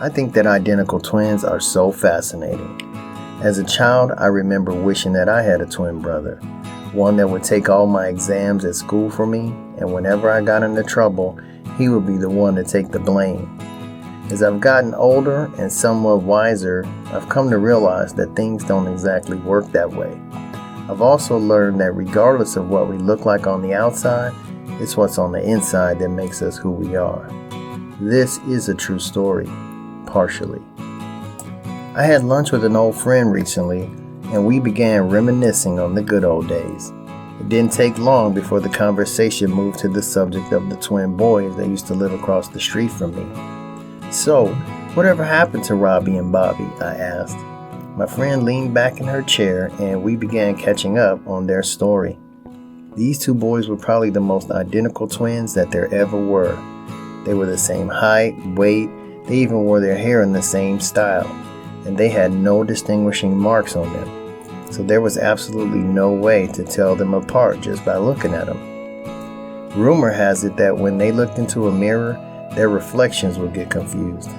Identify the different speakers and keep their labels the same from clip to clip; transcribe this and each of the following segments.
Speaker 1: I think that identical twins are so fascinating. As a child, I remember wishing that I had a twin brother, one that would take all my exams at school for me, and whenever I got into trouble, he would be the one to take the blame. As I've gotten older and somewhat wiser, I've come to realize that things don't exactly work that way. I've also learned that regardless of what we look like on the outside, it's what's on the inside that makes us who we are. This is a true story. Partially. I had lunch with an old friend recently, and we began reminiscing on the good old days. It didn't take long before the conversation moved to the subject of the twin boys that used to live across the street from me. So, whatever happened to Robbie and Bobby? I asked. My friend leaned back in her chair, and we began catching up on their story. These two boys were probably the most identical twins that there ever were. They were the same height, weight. They even wore their hair in the same style, and they had no distinguishing marks on them, so there was absolutely no way to tell them apart just by looking at them. Rumor has it that when they looked into a mirror, their reflections would get confused.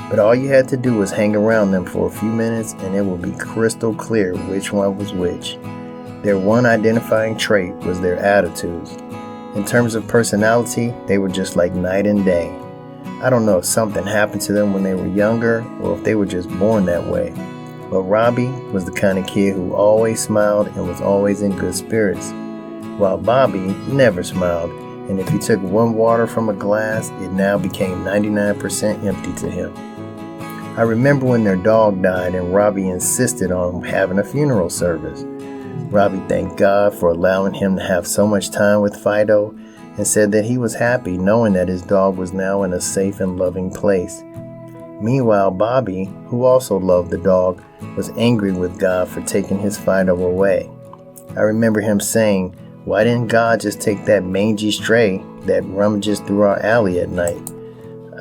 Speaker 1: But all you had to do was hang around them for a few minutes and it would be crystal clear which one was which. Their one identifying trait was their attitudes. In terms of personality, they were just like night and day. I don't know if something happened to them when they were younger or if they were just born that way. But Robbie was the kind of kid who always smiled and was always in good spirits, while Bobby never smiled, and if he took one water from a glass, it now became 99% empty to him. I remember when their dog died and Robbie insisted on having a funeral service. Robbie thanked God for allowing him to have so much time with Fido and said that he was happy knowing that his dog was now in a safe and loving place. Meanwhile, Bobby, who also loved the dog, was angry with God for taking his Fido away. I remember him saying, "Why didn't God just take that mangy stray that rummages through our alley at night?"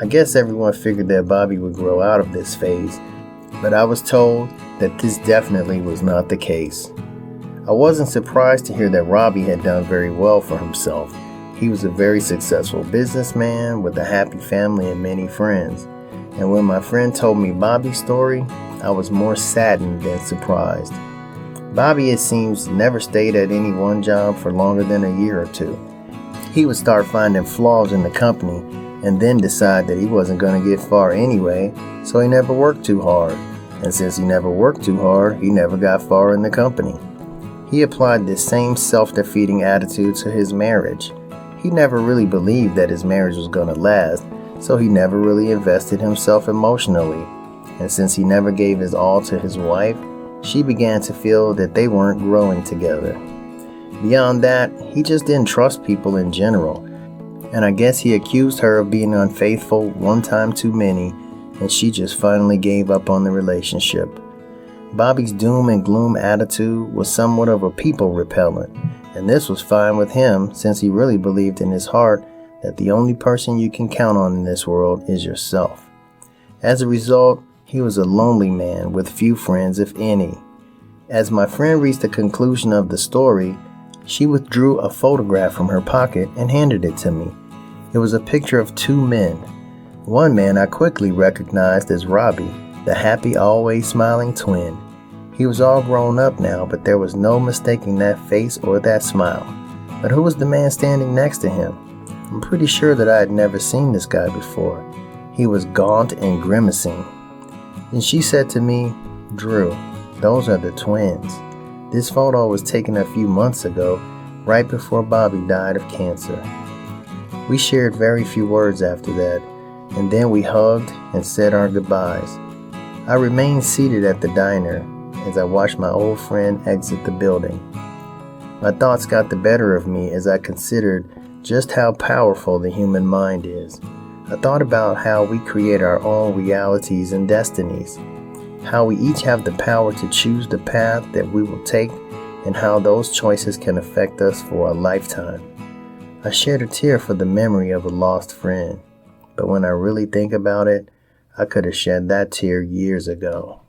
Speaker 1: I guess everyone figured that Bobby would grow out of this phase, but I was told that this definitely was not the case. I wasn't surprised to hear that Robbie had done very well for himself. He was a very successful businessman with a happy family and many friends. And when my friend told me Bobby's story, I was more saddened than surprised. Bobby, it seems, never stayed at any one job for longer than a year or two. He would start finding flaws in the company and then decide that he wasn't going to get far anyway, so he never worked too hard. And since he never worked too hard, he never got far in the company. He applied this same self-defeating attitude to his marriage. He never really believed that his marriage was going to last, so he never really invested himself emotionally. And since he never gave his all to his wife, she began to feel that they weren't growing together. Beyond that, he just didn't trust people in general. And I guess he accused her of being unfaithful one time too many, and she just finally gave up on the relationship. Bobby's doom and gloom attitude was somewhat of a people repellent, and this was fine with him since he really believed in his heart that the only person you can count on in this world is yourself. As a result, he was a lonely man with few friends, if any. As my friend reached the conclusion of the story, she withdrew a photograph from her pocket and handed it to me. It was a picture of two men. One man I quickly recognized as Robbie, the happy, always smiling twin. He was all grown up now, but there was no mistaking that face or that smile. But who was the man standing next to him? I'm pretty sure that I had never seen this guy before. He was gaunt and grimacing. And she said to me, "Drew, those are the twins. This photo was taken a few months ago, right before Bobby died of cancer." We shared very few words after that, and then we hugged and said our goodbyes. I remained seated at the diner as I watched my old friend exit the building. My thoughts got the better of me as I considered just how powerful the human mind is. I thought about how we create our own realities and destinies, how we each have the power to choose the path that we will take, and how those choices can affect us for a lifetime. I shed a tear for the memory of a lost friend, but when I really think about it, I could have shed that tear years ago.